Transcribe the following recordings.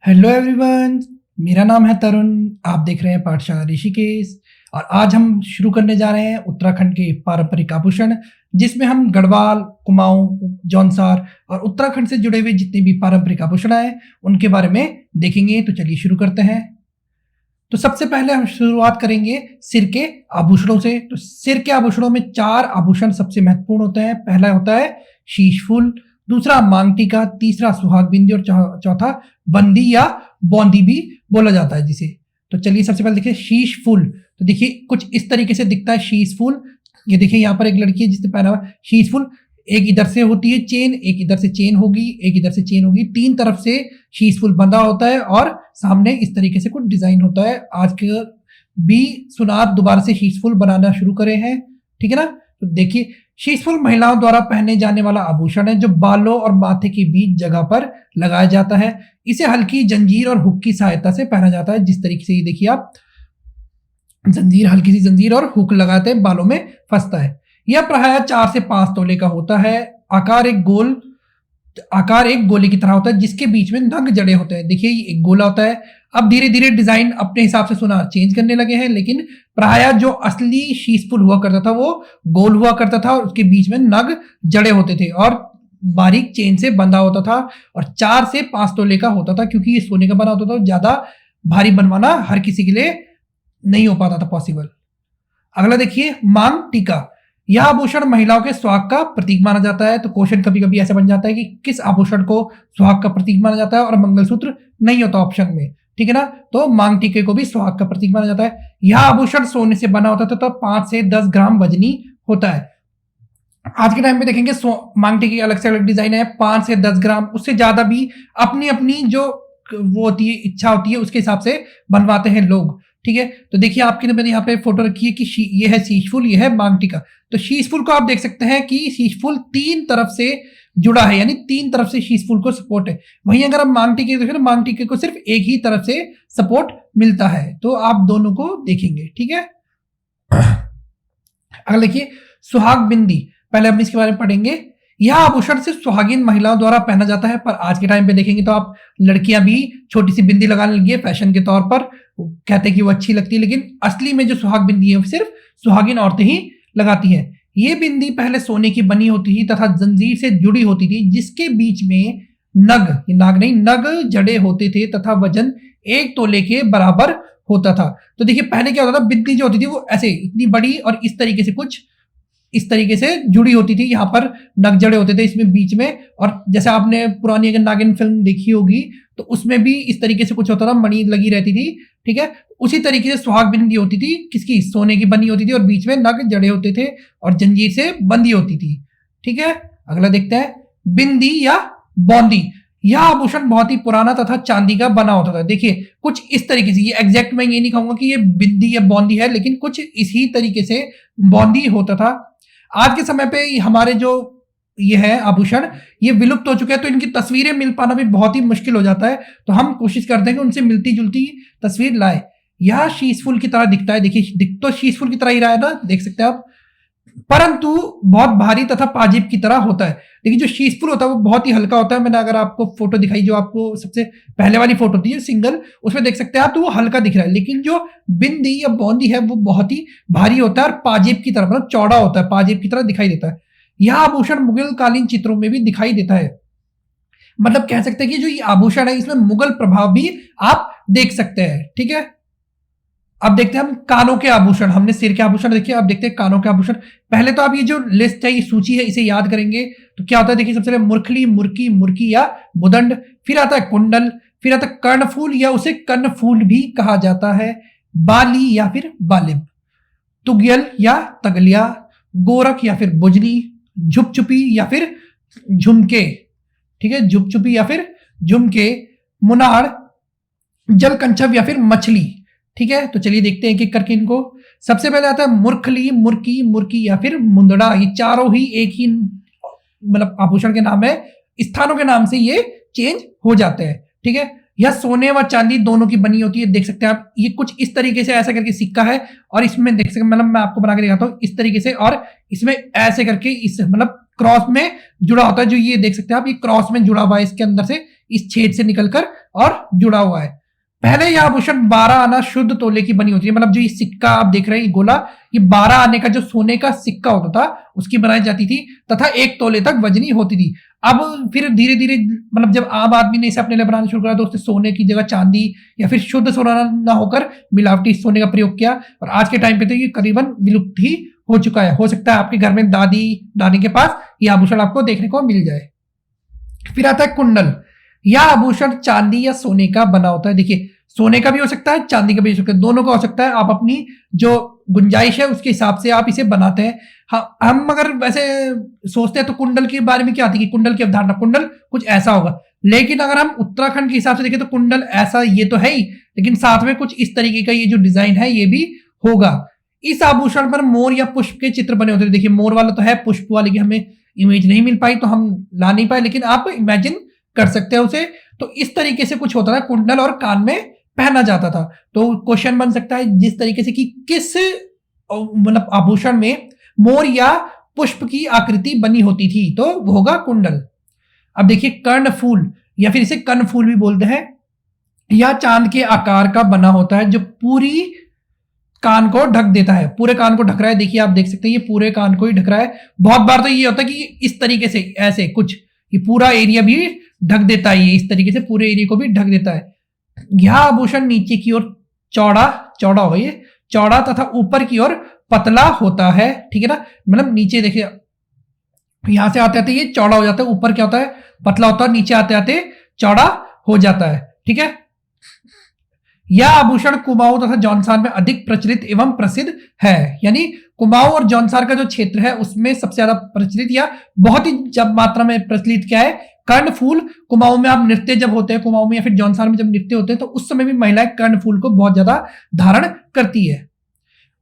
Hello everyone. मेरा नाम है तरुण। आप देख रहे हैं पाठशाला ऋषिकेश और आज हम शुरू करने जा रहे हैं उत्तराखंड के पारंपरिक आभूषण, जिसमें हम गढ़वाल, कुमाऊं, जौनसार और उत्तराखंड से जुड़े हुए जितने भी पारंपरिक आभूषण हैं उनके बारे में देखेंगे। तो चलिए शुरू करते हैं। तो सबसे पहले हम शुरुआत करेंगे सिर के आभूषणों से। तो सिर के आभूषणों में 4 आभूषण सबसे महत्वपूर्ण होते हैं। पहला होता है शीश फूल, दूसरा मांग टीका, तीसरा सुहाग बिंदी और चौथा बंदी या बौंदी भी बोला जाता है जिसे। तो चलिए सबसे पहले देखिए शीश फूल। तो देखिए कुछ इस तरीके से दिखता है शीश फूल। ये देखिए यहाँ पर एक लड़की है जिसने पहना हुआ शीश फूल। एक इधर से होती है चेन, एक इधर से चेन होगी, एक इधर से चेन होगी, 3 तरफ से शीश फूल बंधा होता है और सामने इस तरीके से कुछ डिजाइन होता है। आज के भी सुनार दोबारा से शीश फूल बनाना शुरू करे हैं, ठीक है ना। तो देखिए शीश फूल महिलाओं द्वारा पहने जाने वाला आभूषण है जो बालों और माथे के बीच जगह पर लगाया जाता है। इसे हल्की जंजीर और हुक की सहायता से पहना जाता है। जिस तरीके से ये देखिए आप जंजीर, हल्की सी जंजीर और हुक लगाते हैं, बालों में फंसता है। यह प्रायः 4 से 5 तोले का होता है। आकार एक गोले की तरह होता है जिसके बीच में नग जड़े होते हैं। देखिए ये एक गोला होता है। अब धीरे धीरे डिजाइन अपने हिसाब से सुनार चेंज करने लगे हैं, लेकिन प्रायः जो असली शीश फूल हुआ करता था वो गोल हुआ करता था और उसके बीच में नग जड़े होते थे और बारीक चेन से बंधा होता था और 4 से 5 तोले का होता था। क्योंकि ये सोने का बना होता था, ज्यादा भारी बनवाना हर किसी के लिए नहीं हो पाता था पॉसिबल। अगला देखिए मांग टीका। यह आभूषण महिलाओं के सुहाग का प्रतीक माना जाता है। तो क्वेश्चन कभी कभी ऐसा बन जाता है कि किस आभूषण को सुहाग का प्रतीक माना जाता है और मंगलसूत्र नहीं होता ऑप्शन में, ठीक है ना। तो मांग टीके को भी सुहाग का प्रतीक माना जाता है। यह आभूषण सोने से बना होता था तो 5 से 10 ग्राम वजनी होता है। आज के टाइम पे देखेंगे मांग टीके की अलग से अलग डिजाइन है, 5 से 10 ग्राम, उससे ज्यादा भी अपनी अपनी जो वो होती है इच्छा होती है उसके हिसाब से बनवाते हैं लोग, ठीक है। तो देखिए आपके मैंने यहाँ पे फोटो रखी है कि ये है शीश फूल, ये है मांग टीका। तो शीश फूल को आप देख सकते हैं कि शीश फूल 3 तरफ से जुड़ा है, यानी 3 तरफ से शीश फूल को सपोर्ट है। वहीं अगर आप मांग टीके देखें तो मांग टीके को सिर्फ एक ही तरफ से सपोर्ट मिलता है। तो आप दोनों को देखेंगे, ठीक है। अगर देखिए सुहाग बिंदी, पहले हम इसके बारे में पढ़ेंगे। यह आभूषण सिर्फ सुहागिन महिलाओं द्वारा पहना जाता है, पर आज के टाइम पे देखेंगे तो आप लड़कियां भी छोटी सी बिंदी लगाने लगी है फैशन के तौर पर। कहते हैं कि वो अच्छी लगती है, लेकिन असली में जो सुहाग बिंदी है वो सिर्फ सुहागिन औरतें ही लगाती हैं। ये बिंदी पहले सोने की बनी होती थी तथा जंजीर से जुड़ी होती थी, जिसके बीच में नग जड़े होते थे तथा वजन 1 तोले के बराबर होता था। तो देखिए पहले क्या होता था, बिंदी जो होती थी वो ऐसे इतनी बड़ी और इस तरीके से कुछ इस तरीके से जुड़ी होती थी। यहाँ पर नग जड़े होते थे इसमें बीच में, और जैसे आपने पुरानी अगर नागिन फिल्म देखी होगी तो उसमें भी इस तरीके से कुछ होता था, मणि लगी रहती थी, ठीक है। उसी तरीके से सुहाग बिंदी होती थी, किसकी, सोने की बनी होती थी और बीच में नग जड़े होते थे और जंजीर से बंधी होती थी, ठीक है। अगला देखते हैं बिंदी या बौंदी। यह आभूषण बहुत ही पुराना तथा चांदी का बना होता था। देखिए कुछ इस तरीके से, ये एग्जैक्ट मैं ये नहीं कहूंगा कि ये बिंदी या बौंदी है, लेकिन कुछ इसी तरीके से बौंदी होता था। आज के समय पे हमारे जो ये है आभूषण ये विलुप्त हो चुके हैं, तो इनकी तस्वीरें मिल पाना भी बहुत ही मुश्किल हो जाता है। तो हम कोशिश करते हैं कि उनसे मिलती जुलती तस्वीर लाए। यह शीश फूल की तरह दिखता है, देखिए दिख तो शीश फूल की तरह ही रहा है ना, देख सकते हैं आप, परंतु बहुत भारी तथा पाजिब की तरह होता है। देखिए जो शीश फूल होता है वो बहुत ही हल्का होता है। मैंने अगर आपको फोटो दिखाई, जो आपको सबसे पहले वाली फोटो थी सिंगल, उसमें देख सकते हैं आप, तो वो हल्का दिख रहा है। लेकिन जो बिंदी या बौंदी है वो बहुत ही भारी होता है और पाजिब की तरह, मतलब चौड़ा होता है, पाजिब की तरह दिखाई देता है। यह आभूषण मुगल कालीन चित्रों में भी दिखाई देता है। मतलब कह सकते हैं कि जो ये आभूषण है इसमें मुगल प्रभाव भी आप देख सकते हैं, ठीक है। अब देखते हैं हम कानों के आभूषण। हमने सिर के आभूषण देखे, अब देखते हैं कानों के आभूषण। पहले तो आप ये जो लिस्ट है, ये सूची है, इसे याद करेंगे तो क्या होता है। देखिए सबसे पहले मुरखली, मुर्की, मुर्की या मुदंड, फिर आता है कुंडल, फिर आता है कर्णफूल या उसे कर्णफूल भी कहा जाता है, बाली या फिर बालिब, तुगयल या तगलिया, गोरख या फिर बुजली, झुपचुपी या फिर झुमके, ठीक है, झुपचुपी या फिर झुमके, मुनाड़, जलकंचव या फिर मछली, ठीक है। तो चलिए देखते हैं एक एक करके इनको। सबसे पहले आता है मुरखली, मुर्की, मुर्की या फिर मुंदड़ा। ये चारों ही एक ही मतलब आभूषण के नाम है, स्थानों के नाम से ये चेंज हो जाते हैं, ठीक है। यह सोने व चांदी दोनों की बनी होती है, देख सकते हैं आप। ये कुछ इस तरीके से ऐसा करके सिक्का है और इसमें देख सकते, मतलब मैं आपको बना के दिखाता हूँ इस तरीके से, और इसमें ऐसे करके इस मतलब क्रॉस में जुड़ा होता है। जो ये देख सकते हैं आप, ये क्रॉस में जुड़ा हुआ है इसके अंदर से, इस छेद से निकलकर और जुड़ा हुआ है। पहले यह आभूषण 12 आना शुद्ध तोले की बनी होती है, मतलब जो ये सिक्का आप देख रहे हैं, ये गोला, ये 12 आने का जो सोने का सिक्का होता था उसकी बनाई जाती थी तथा 1 तोले तक वजनी होती थी। अब फिर धीरे धीरे, मतलब जब आम आदमी ने इसे अपने लिए बनाना शुरू करा तो उसने सोने की जगह चांदी या फिर शुद्ध सोना ना होकर मिलावटी सोने का प्रयोग किया, और आज के टाइम पे तो ये करीबन विलुप्त ही हो चुका है। हो सकता है आपके घर में दादी दादी के पास ये आभूषण आपको देखने को मिल जाए। फिर आता है कुंडल। यह आभूषण चांदी या सोने का बना होता है। देखिए, सोने का भी हो सकता है, चांदी का भी हो सकता है, दोनों का हो सकता है। आप अपनी जो गुंजाइश है उसके हिसाब से आप इसे बनाते हैं। हाँ, हम अगर वैसे सोचते हैं तो कुंडल के बारे में क्या आती है कि कुंडल की अवधारणा, कुंडल कुछ ऐसा होगा, लेकिन अगर हम उत्तराखंड के हिसाब से देखें तो कुंडल ऐसा ये तो है ही, लेकिन साथ में कुछ इस तरीके का ये जो डिजाइन है ये भी होगा। इस आभूषण पर मोर या पुष्प के चित्र बने होते हैं। देखिए, मोर वाला तो है, पुष्प वाले की हमें इमेज नहीं मिल पाई तो हम ला नहीं पाए, लेकिन आप इमेजिन कर सकते हैं उसे। तो इस तरीके से कुछ होता था, कुंडल और कान में पहना जाता था। तो क्वेश्चन बन सकता है जिस तरीके से कि किस मतलब आभूषण में मोर या पुष्प की आकृति बनी होती थी, तो वो होगा कुंडल। अब देखिए, कर्णफूल या फिर इसे कर्णफूल भी बोलते हैं, यह चांद के आकार का बना होता है जो पूरी कान को ढक देता है। पूरे कान को ढक रहा है, देखिए आप देख सकते हैं ये पूरे कान को ही ढक रहा है। बहुत बार तो ये होता है कि इस तरीके से ऐसे कुछ ये पूरा एरिया भी ढक देता है, ये इस तरीके से पूरे एरिया को भी ढक देता है। यह आभूषण नीचे की ओर चौड़ा चौड़ा होगा, ये चौड़ा तथा ऊपर की ओर पतला होता है। ठीक है ना, मतलब नीचे देखिए यहां से आते आते ये चौड़ा हो जाता है, ऊपर क्या होता है, पतला होता है, नीचे आते आते चौड़ा हो जाता है। ठीक है, यह आभूषण कुमाऊं तथा जौनसार में अधिक प्रचलित एवं प्रसिद्ध है। यानी कुमाऊं और जौनसार का जो क्षेत्र है उसमें सबसे ज्यादा प्रचलित या बहुत ही जब मात्रा में प्रचलित क्या है, कर्णफूल। कुमाऊं में आप नृत्य जब होते हैं, कुमाऊं में या फिर जौनसार में जब नृत्य होते हैं तो उस समय भी महिलाएं कर्णफूल को बहुत ज्यादा धारण करती है।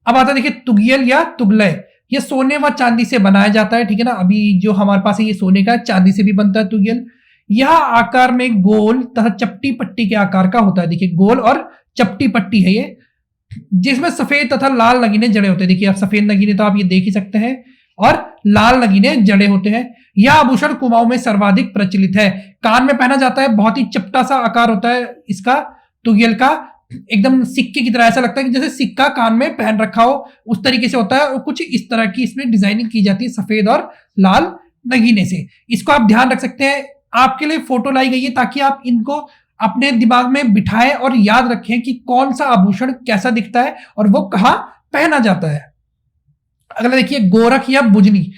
अब आता है देखिए तुगियल या तुगलय। ये सोने व चांदी से बनाया जाता है। ठीक है ना, अभी जो हमारे पास है ये सोने का, चांदी से भी बनता है तुगियल। यह आकार में गोल तथा चपटी पट्टी के आकार का होता है। देखिए, गोल और चपटी पट्टी है ये, जिसमें सफेद तथा लाल नगीने जड़े होते हैं। देखिए, आप सफेद नगीने तो आप ये देख ही सकते हैं, और लाल नगीने जड़े होते हैं। यह आभूषण कुमाऊं में सर्वाधिक प्रचलित है। कान में पहना जाता है, बहुत ही चपटा सा आकार होता है इसका, तुगियल का, एकदम सिक्के की तरह, ऐसा लगता है कि जैसे सिक्का कान में पहन रखा हो, उस तरीके से होता है। और कुछ इस तरह की इसमें डिजाइनिंग की जाती है सफेद और लाल नगीने से। इसको आप ध्यान रख सकते हैं, आपके लिए फोटो लाई गई है ताकि आप इनको अपने दिमाग में बिठाएं और याद रखें कि कौन सा आभूषण कैसा दिखता है और वो कहां पहना जाता है। अगला देखिए, गोरख या बुजनी।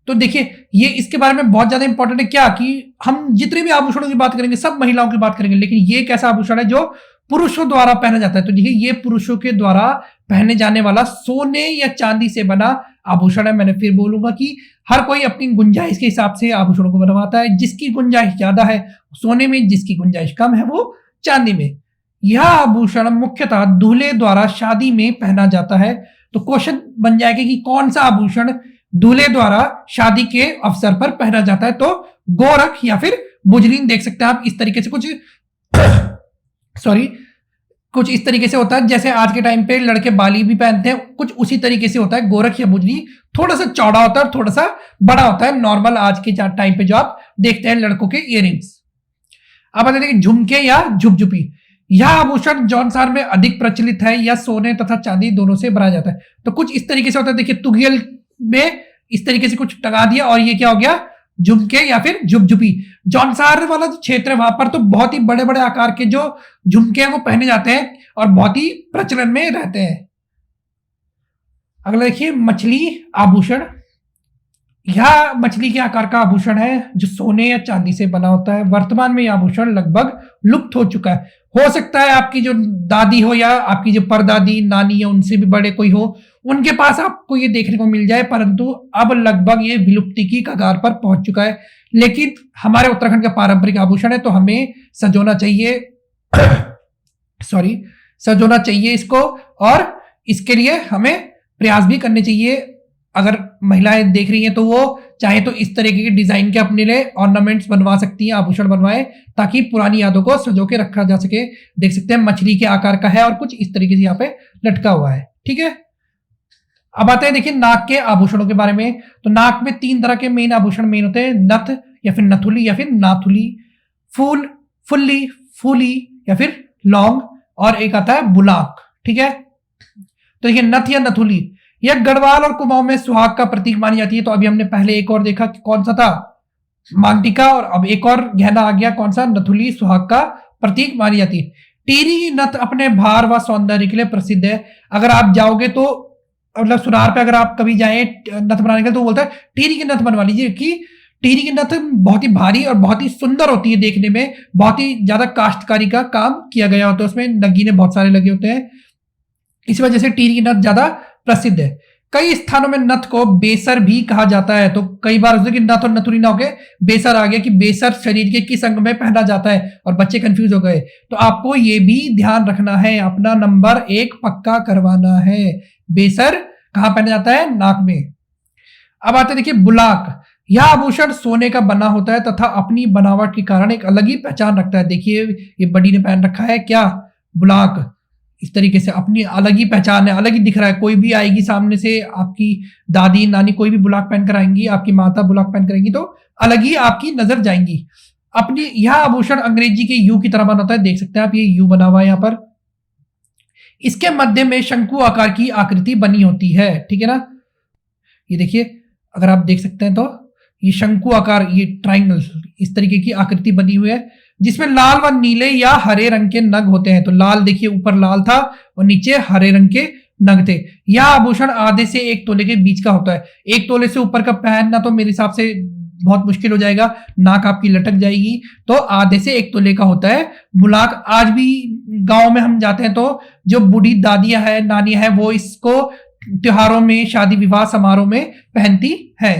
तो देखिए, ये इसके बारे में बहुत ज्यादा इंपॉर्टेंट है क्या, कि हम जितने भी आभूषणों की बात करेंगे सब महिलाओं की बात करेंगे, लेकिन ये एक ऐसा आभूषण है जो पुरुषों द्वारा पहना जाता है। तो देखिए, ये पुरुषों के द्वारा पहने जाने वाला सोने या चांदी से बना आभूषण है। मैंने फिर बोलूंगा कि हर कोई अपनी गुंजाइश के हिसाब से आभूषणों को बनवाता है। जिसकी गुंजाइश ज्यादा है सोने में, जिसकी गुंजाइश कम है वो चांदी में। यह आभूषण मुख्यतः दूल्हे द्वारा शादी में पहना जाता है। तो क्वेश्चन बन जाएगा कि कौन सा आभूषण दूल्हे द्वारा शादी के अवसर पर पहना जाता है, तो गोरख या फिर बुजरीन देख सकते हैं आप। इस तरीके से कुछ कुछ इस तरीके से होता है, जैसे आज के टाइम पे लड़के बाली भी पहनते हैं, कुछ उसी तरीके से होता है। गोरख या बुजरी थोड़ा सा चौड़ा होता है और थोड़ा सा बड़ा होता है नॉर्मल आज के टाइम पे जो आप देखते हैं लड़कों के इयररिंग्स। अब आते हैं झुमके या झुपझुपी। यह आभूषण जौनसार में अधिक प्रचलित है, या सोने तथा चांदी दोनों से बनाया जाता है। तो कुछ इस तरीके से होता है, देखिए तुगियल में इस तरीके से कुछ टंगा दिया, और ये क्या हो गया, झुमके या फिर झुपझुपी। जौनसार वाला जो क्षेत्र है वहां पर तो बहुत ही बड़े बड़े आकार के जो झुमके हैं वो पहने जाते हैं और बहुत ही प्रचलन में रहते हैं। अगला देखिए, मछली आभूषण। यह मछली के आकार का आभूषण है जो सोने या चांदी से बना होता है। वर्तमान में यह आभूषण लगभग लुप्त हो चुका है। हो सकता है आपकी जो दादी हो या आपकी जो परदादी नानी या उनसे भी बड़े कोई हो, उनके पास आपको ये देखने को मिल जाए, परंतु अब लगभग ये विलुप्ति की कगार पर पहुंच चुका है। लेकिन हमारे उत्तराखंड का पारंपरिक आभूषण है तो हमें सजोना चाहिए सजोना चाहिए इसको, और इसके लिए हमें प्रयास भी करने चाहिए। अगर महिलाएं देख रही हैं तो वो चाहे तो इस तरीके के डिजाइन के अपने लिए ऑर्नामेंट्स बनवा सकती हैं, आभूषण बनवाएं, ताकि पुरानी यादों को संजो के रखा जा सके। देख सकते हैं मछली के आकार का है और कुछ इस तरीके से यहाँ पे लटका हुआ है। ठीक है, अब आते हैं देखिए नाक के आभूषणों के बारे में। तो नाक में 3 तरह के मेन आभूषण मेन होते हैं, नथ या फिर नथुली या फिर नाथुली। फूल फुल्ली, फूली या फिर लॉन्ग, और एक आता है बुलाक। ठीक है, तो देखिए नथ या नथुली, यह गढ़वाल और कुमाऊं में सुहाग का प्रतीक मानी जाती है। तो अभी हमने पहले एक और देखा कि कौन सा था, मांगटिका, और अब एक और गहना आ गया कौन सा, नथुली, सुहाग का प्रतीक मानी जाती है। टिहरी की नथ अपने भार व सौंदर्य के लिए प्रसिद्ध है। अगर आप जाओगे तो मतलब सुनार पे अगर आप कभी जाए नथ बनाने के लिए, तो बोलता है टिहरी की नथ बनवा लीजिए, कि टिहरी की नथ बहुत ही भारी और बहुत ही सुंदर होती है देखने में, बहुत ही ज्यादा काश्तकारी का काम किया गया होता है, उसमें नगीने बहुत सारे लगे होते हैं, इस वजह से टिहरी की नथ ज्यादा प्रसिद्ध है। कई स्थानों में नथ को बेसर भी कहा जाता है। तो कई बार उसकी नथ और नथुली ना होके बेसर आ गया, कि बेसर शरीर के किस अंग में पहना जाता है, और बच्चे कंफ्यूज हो गए। तो आपको ये भी ध्यान रखना है, अपना नंबर 1 पक्का करवाना है। बेसर कहां पहना जाता है, नाक में। अब आते देखिए बुलाक, यह आभूषण सोने का बना होता है तथा अपनी बनावट के कारण एक अलग ही पहचान रखता है। देखिए ये बड़ी ने पहन रखा है क्या, बुलाक, इस तरीके से अपनी अलग ही पहचान है, अलग ही दिख रहा है। कोई भी आएगी सामने से, आपकी दादी नानी कोई भी बुलाक पहन कर आएंगी, आपकी माता बुलाक पहन कर आएंगी, तो अलग ही आपकी नजर जाएंगी। अपनी यह आभूषण अंग्रेजी के यू की तरह बना होता है, देख सकते हैं आप, ये यू बना हुआ है यहाँ पर। इसके मध्य में शंकु आकार की आकृति बनी होती है। ठीक है ना, ये देखिए अगर आप देख सकते हैं तो ये शंकु आकार, ये ट्राइंगल, इस तरीके की आकृति बनी हुई है, जिसमें लाल व नीले या हरे रंग के नग होते हैं। तो लाल देखिए, ऊपर लाल था और नीचे हरे रंग के नग थे। यह आभूषण आधे से 1 तोले के बीच का होता है। 1 तोले से ऊपर का पहनना तो मेरे हिसाब से बहुत मुश्किल हो जाएगा, नाक आपकी लटक जाएगी। तो आधे से 1 तोले का होता है बुलाक। आज भी गांव में हम जाते हैं तो जो बूढ़ी दादियां हैं, नानियां हैं, वो इसको त्योहारों में, शादी विवाह समारोह में पहनती है।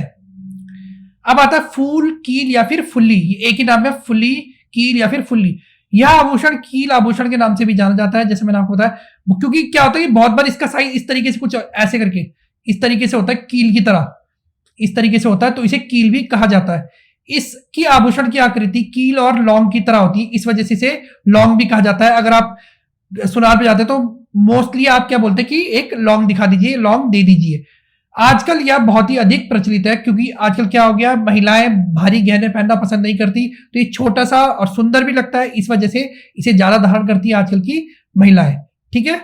अब आता है फूल, कील या फिर फुल्ली, एक ही नाम है, फुल्ली, कील या फिर फुल्ली। यह आभूषण कील आभूषण के नाम से भी जाना जाता है, जैसे मैंने आपको बताया, क्योंकि क्या होता है कि बहुत बार इसका साइज इस तरीके से, कुछ ऐसे करके इस तरीके से होता है, कील की तरह इस तरीके से होता है, तो इसे कील भी कहा जाता है। इसकी आभूषण की आकृति कील और लौंग की तरह होती है, इस वजह से इसे लौंग भी कहा जाता है। अगर आप सुनार पे जाते हैं तो मोस्टली आप क्या बोलते हैं कि एक लौंग दिखा दीजिए, लौंग दे दीजिए। आजकल यह बहुत ही अधिक प्रचलित है, क्योंकि आजकल क्या हो गया, महिलाएं भारी गहने पहनना पसंद नहीं करती, तो ये छोटा सा और सुंदर भी लगता है, इस वजह से इसे ज्यादा धारण करती है आजकल की महिलाएं। ठीक है,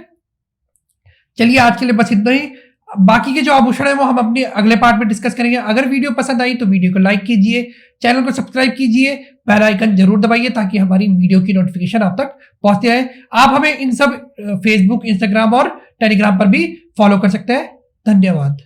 चलिए आज के लिए बस इतना ही। बाकी के जो आभूषण है वो हम अपने अगले पार्ट में डिस्कस करेंगे। अगर वीडियो पसंद आई तो वीडियो को लाइक कीजिए, चैनल को सब्सक्राइब कीजिए, बेल आइकन जरूर दबाइए, ताकि हमारी वीडियो की नोटिफिकेशन आप तक पहुंचती रहे। आप हमें इन सब फेसबुक, इंस्टाग्राम और टेलीग्राम पर भी फॉलो कर सकते हैं। धन्यवाद।